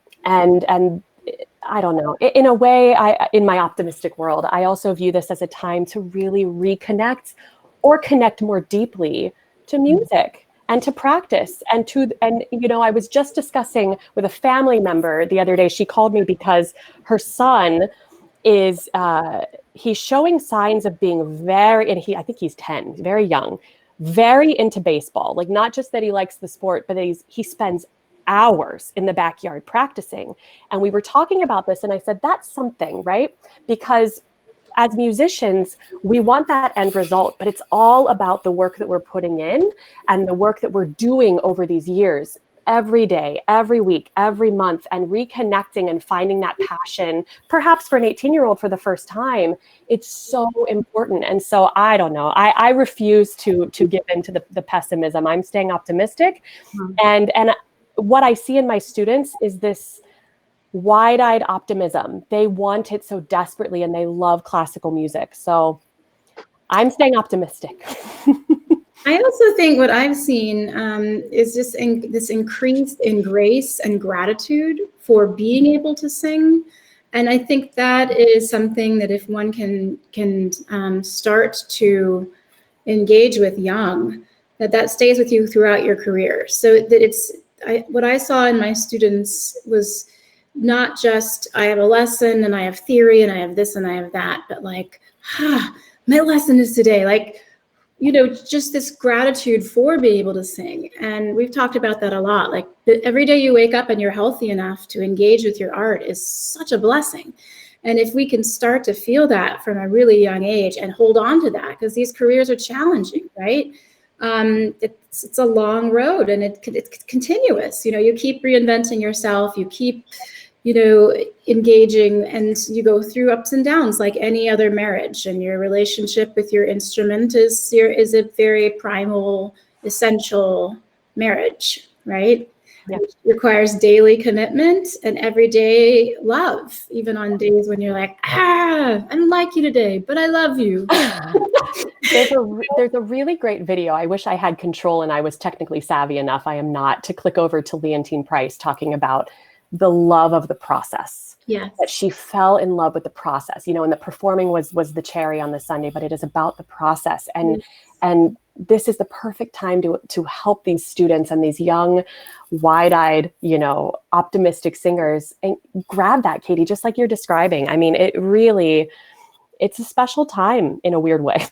I don't know. In a way, in my optimistic world, I also view this as a time to really reconnect or connect more deeply to music and to practice and I was just discussing with a family member the other day. She called me because her son is he's showing signs of being I think he's 10, very young, very into baseball. Like, not just that he likes the sport, but that he spends hours in the backyard practicing. And we were talking about this, and I said, that's something, right? Because as musicians, we want that end result, but it's all about the work that we're putting in and the work that we're doing over these years, every day, every week, every month, and reconnecting and finding that passion, perhaps for an 18-year-old for the first time. It's so important. And so I don't know. I refuse to give into the pessimism. I'm staying optimistic. And what I see in my students is this wide-eyed optimism. They want it so desperately, and they love classical music. So I'm staying optimistic. I also think what I've seen is just this increase in grace and gratitude for being able to sing. And I think that is something that if one can start to engage with young, that stays with you throughout your career. So that what I saw in my students was not just I have a lesson and I have theory and I have this and I have that, but like, my lesson is today. Like, just this gratitude for being able to sing. And we've talked about that a lot. Like, every day you wake up and you're healthy enough to engage with your art is such a blessing. And if we can start to feel that from a really young age and hold on to that, because these careers are challenging, right? It's a long road, and it's continuous. You keep reinventing yourself, you keep, engaging, and you go through ups and downs like any other marriage. And your relationship with your instrument is a very primal, essential marriage, right? Yeah. It requires daily commitment and everyday love, even on days when you're like, I don't like you today, but I love you. There's a really great video. I wish I had control and I was technically savvy enough. I am not, to click over to Leontine Price talking about the love of the process. Yes. That she fell in love with the process, and the performing was the cherry on the sundae, but it is about the process. And this is the perfect time to help these students and these young, wide-eyed, optimistic singers, and grab that, Katie, just like you're describing. I mean, it's a special time in a weird way.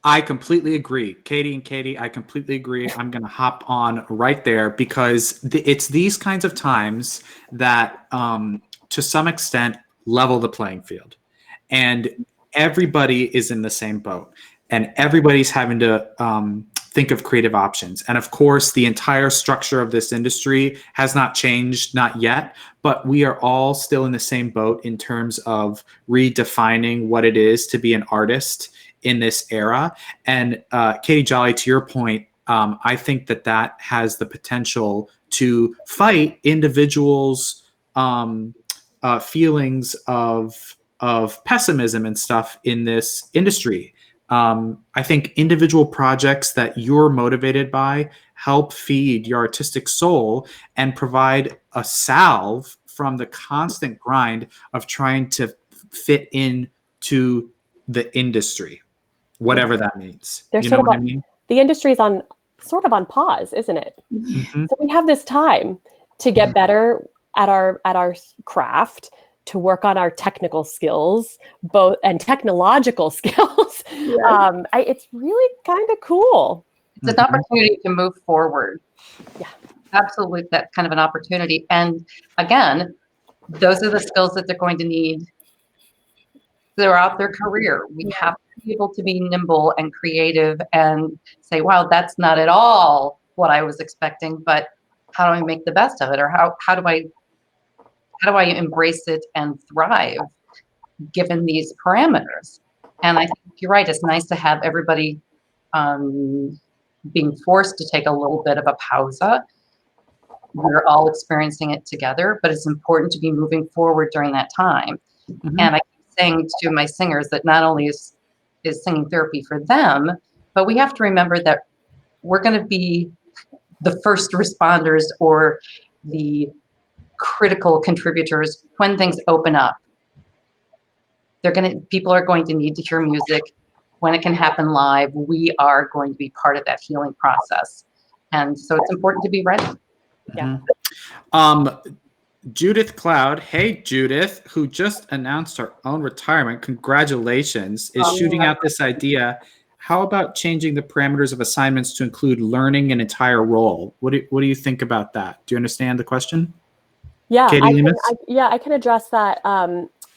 I completely agree. Katie, I completely agree. I'm going to hop on right there because it's these kinds of times that, to some extent, level the playing field. And everybody is in the same boat. And everybody's having to think of creative options. And of course, the entire structure of this industry has not changed, not yet. But we are all still in the same boat in terms of redefining what it is to be an artist in this era. And Katie Jolly, to your point, I think that has the potential to fight individuals' feelings of pessimism and stuff in this industry. I think individual projects that you're motivated by help feed your artistic soul and provide a salve from the constant grind of trying to fit into the industry. Whatever that means. There's you know what I mean? The industry's sort of on pause, isn't it? Mm-hmm. So we have this time to get better at our craft, to work on our technical skills, and technological skills. Yeah. It's really kind of cool. It's an opportunity to move forward. Yeah. Absolutely, that's kind of an opportunity. And again, those are the skills that they're going to need throughout their career. We have to be able to be nimble and creative and say, wow, that's not at all what I was expecting, but how do I make the best of it? Or how do I embrace it and thrive? given these parameters. And I think you're right, it's nice to have everybody being forced to take a little bit of a pausa. We're all experiencing it together, but it's important to be moving forward during that time. Mhm. And I keep saying to my singers that not only is singing therapy for them, but we have to remember that we're going to be the first responders or the critical contributors when things open up. People are going to need to hear music when it can happen live. We are going to be part of that healing process. And so it's important to be ready. Yeah. Judith Cloud, hey Judith, who just announced her own retirement, congratulations, is shooting out this idea. How about changing the parameters of assignments to include learning an entire role? What do you think about that? Do you understand the question? Yeah, Katie Leemhuis? I can address that.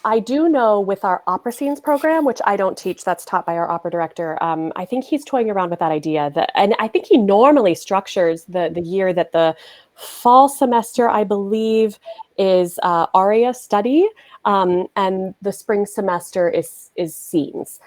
I do know with our opera scenes program, which I don't teach, that's taught by our opera director. I think he's toying around with that idea and I think he normally structures the year that the fall semester, I believe, is aria study, and the spring semester is scenes.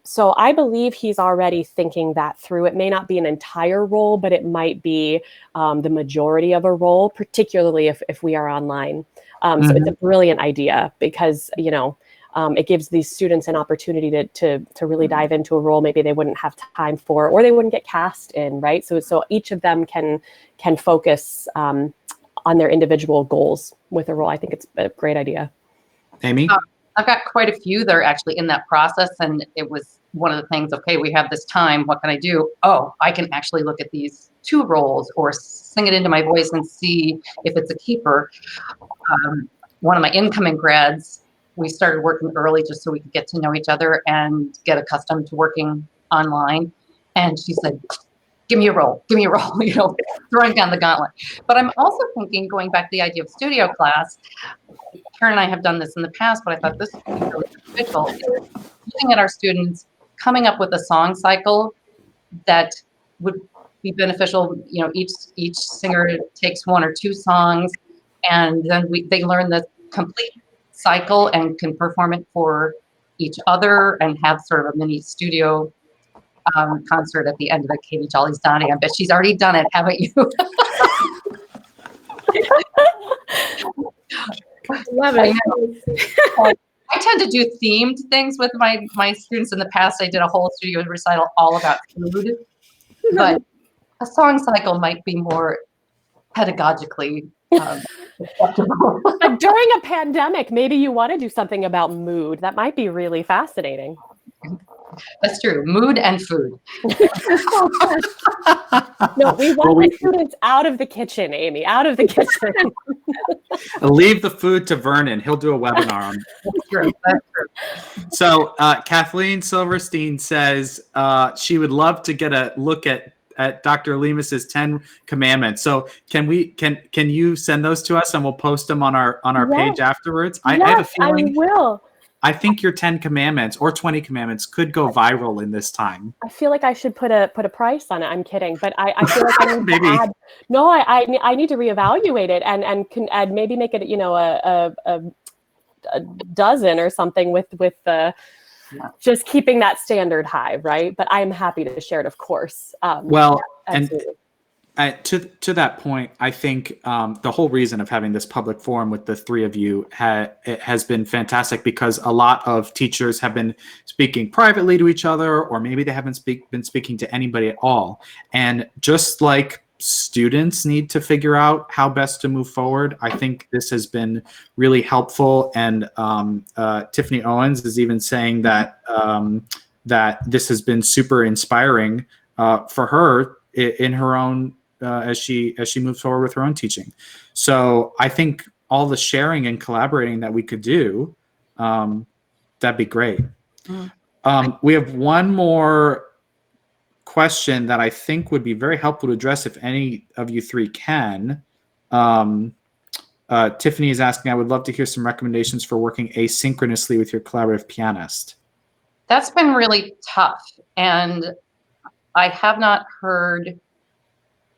So I believe he's already thinking that through. It may not be an entire role, but it might be the majority of a role, particularly if we are online. So it's a brilliant idea because, it gives these students an opportunity to really dive into a role maybe they wouldn't have time for, or they wouldn't get cast in, right? So each of them can focus on their individual goals with a role. I think it's a great idea. Amy? I've got quite a few that are actually in that process, and it was one of the things, okay, we have this time, what can I do? Oh, I can actually look at these 2 roles or sing it into my voice and see if it's a keeper. One of my incoming grads, we started working early just so we could get to know each other and get accustomed to working online. And she said, give me a role, throwing down the gauntlet. But I'm also thinking, going back to the idea of studio class, Karen and I have done this in the past, but I thought this would be really beneficial. Looking at our students, coming up with a song cycle that would be beneficial. Each singer takes 1 or 2 songs, and then they learn the complete cycle and can perform it for each other and have sort of a mini studio concert at the end of it. Katie Jolly's nodding. I bet she's already done it, haven't you? Love it. I tend to do themed things with my students. In the past, I did a whole studio recital all about food, but a song cycle might be more pedagogically acceptable. But during a pandemic, maybe you want to do something about mood. That might be really fascinating. That's true. Mood and food. No, we want the students out of the kitchen, Amy, out of the kitchen. Leave the food to Vernon. He'll do a webinar on it. That's true. So Kathleen Silverstein says she would love to get a look at Dr. Leemhuis's 10 commandments. So can you send those to us and we'll post them on our page afterwards? I have a feeling. I will. I think your 10 commandments or 20 commandments could go viral in this time. I feel like I should put a price on it. I'm kidding, but I feel like I need Maybe. to add. No, I need to reevaluate it and maybe make it a dozen or something with the just keeping that standard high, right? But I'm happy to share it, of course. To that point, I think the whole reason of having this public forum with the 3 of you has been fantastic because a lot of teachers have been speaking privately to each other, or maybe they haven't been speaking to anybody at all. And just like students need to figure out how best to move forward, I think this has been really helpful. And Tiffany Owens is even saying that that this has been super inspiring for her in her own as she moves forward with her own teaching. So I think all the sharing and collaborating that we could do, that'd be great. We have one more question that I think would be very helpful to address if any of you 3 can. Tiffany is asking, I would love to hear some recommendations for working asynchronously with your collaborative pianist. That's been really tough. And I have not heard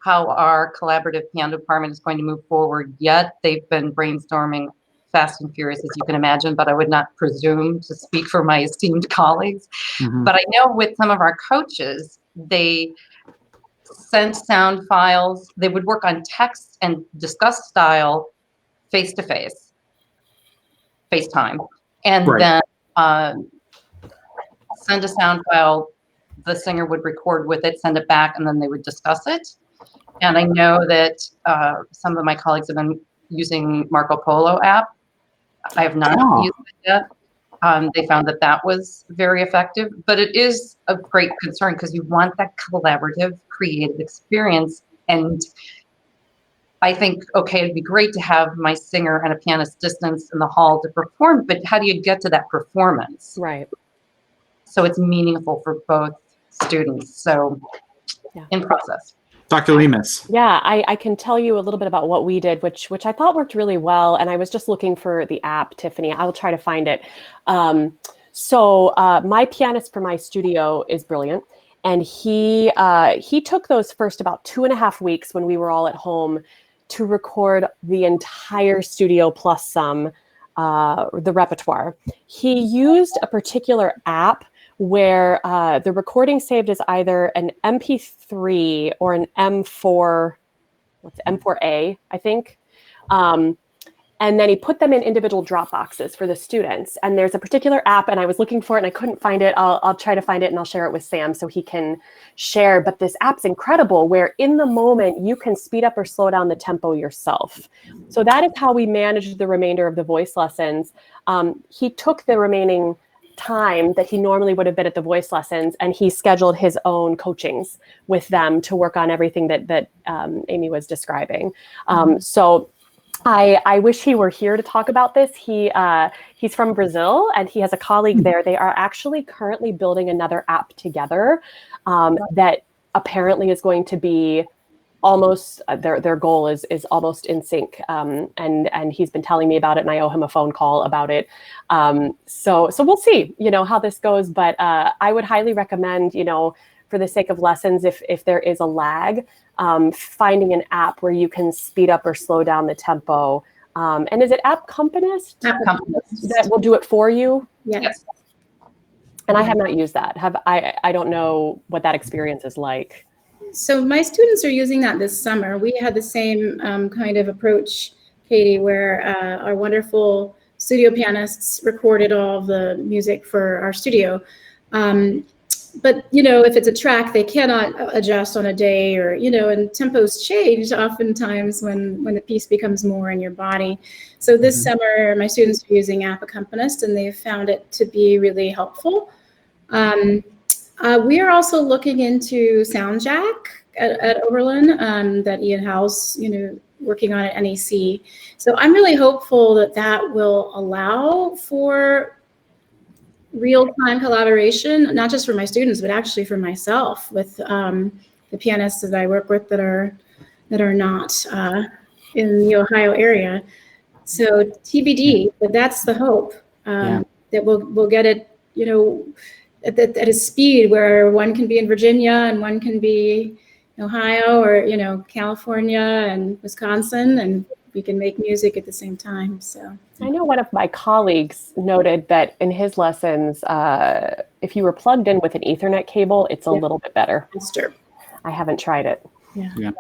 how our collaborative piano department is going to move forward yet. They've been brainstorming fast and furious as you can imagine, but I would not presume to speak for my esteemed colleagues. Mhm. But I know with some of our coaches, they sent sound files. They would work on text and discuss style face-to-face, FaceTime, and Right. then send a sound file. The singer would record with it, send it back, and then they would discuss it. And I know that some of my colleagues have been using Marco Polo app. I have not used it yet. They found that that was very effective, but it is a great concern because you want that collaborative, creative experience. And I think, okay, it'd be great to have my singer and a pianist distance in the hall to perform, but how do you get to that performance? Right. So it's meaningful for both students. So in process. Dr. Leemhuis. Yeah, I can tell you a little bit about what we did, which I thought worked really well. And I was just looking for the app, Tiffany. I will try to find it. So my pianist for my studio is brilliant. And he took those first about 2.5 weeks when we were all at home to record the entire studio plus some, the repertoire. He used a particular app where the recording saved as either an MP3 or an M4, M4A, I think. And then he put them in individual drop boxes for the students. And there's a particular app, and I was looking for it and I couldn't find it. I'll try to find it and I'll share it with Sam so he can share. But this app's incredible where in the moment you can speed up or slow down the tempo yourself. So that is how we managed the remainder of the voice lessons. He took the remaining time that he normally would have been at the voice lessons, and he scheduled his own coachings with them to work on everything that Amy was describing. So I wish he were here to talk about this. He's from Brazil and he has a colleague there. They are actually currently building another app together that apparently is going to be almost their goal is almost in sync, and he's been telling me about it, and I owe him a phone call about it. So we'll see, how this goes. But I would highly recommend, for the sake of lessons, if there is a lag, finding an app where you can speed up or slow down the tempo. And is it accompanist? Accompanist. That will do it for you? Yes. And I have not used that. I don't know what that experience is like. So my students are using that this summer. We had the same kind of approach, Katie, where our wonderful studio pianists recorded all the music for our studio. But, if it's a track, they cannot adjust on a day or, and tempos change oftentimes when the piece becomes more in your body. So this summer, my students are using App Accompanist, and they've found it to be really helpful. We are also looking into SoundJack at Oberlin, that Ian House, working on at NEC. So I'm really hopeful that will allow for real-time collaboration, not just for my students, but actually for myself with the pianists that I work with that are not in the Ohio area. So TBD, but that's the hope, that we'll get it, at a speed where one can be in Virginia and one can be Ohio or, California and Wisconsin, and we can make music at the same time. So I know one of my colleagues noted that in his lessons, if you were plugged in with an Ethernet cable, it's a little bit better. That's true. I haven't tried it. Yeah.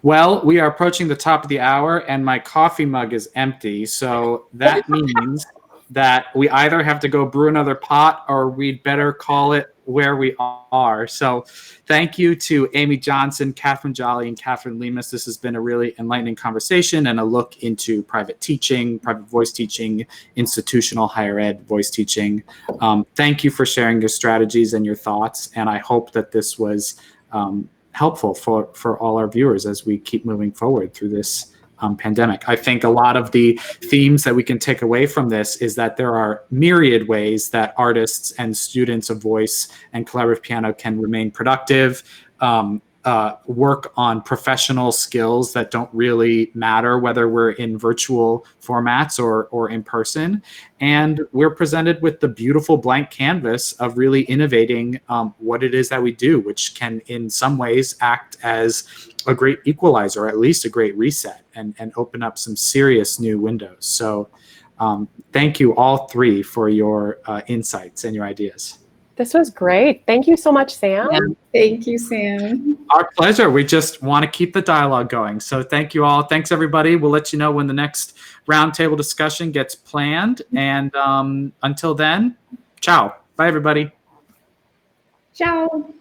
Well, we are approaching the top of the hour and my coffee mug is empty. So that means that we either have to go brew another pot or we'd better call it where we are. So thank you to Amy Johnson, Katherine Jolly, and Kathryn Leemhuis. This has been a really enlightening conversation and a look into private teaching, private voice teaching, institutional higher ed voice teaching. Thank you for sharing your strategies and your thoughts. And I hope that this was helpful for all our viewers as we keep moving forward through this pandemic. I think a lot of the themes that we can take away from this is that there are myriad ways that artists and students of voice and collaborative piano can remain productive, work on professional skills that don't really matter whether we're in virtual formats or in person. And we're presented with the beautiful blank canvas of really innovating what it is that we do, which can in some ways act as a great equalizer, or at least a great reset, and open up some serious new windows. So thank you all three for your insights and your ideas. This was great. Thank you so much, Sam. Yeah. Thank you, Sam. Our pleasure. We just want to keep the dialogue going. So thank you all. Thanks, everybody. We'll let you know when the next roundtable discussion gets planned. And until then, ciao. Bye, everybody. Ciao.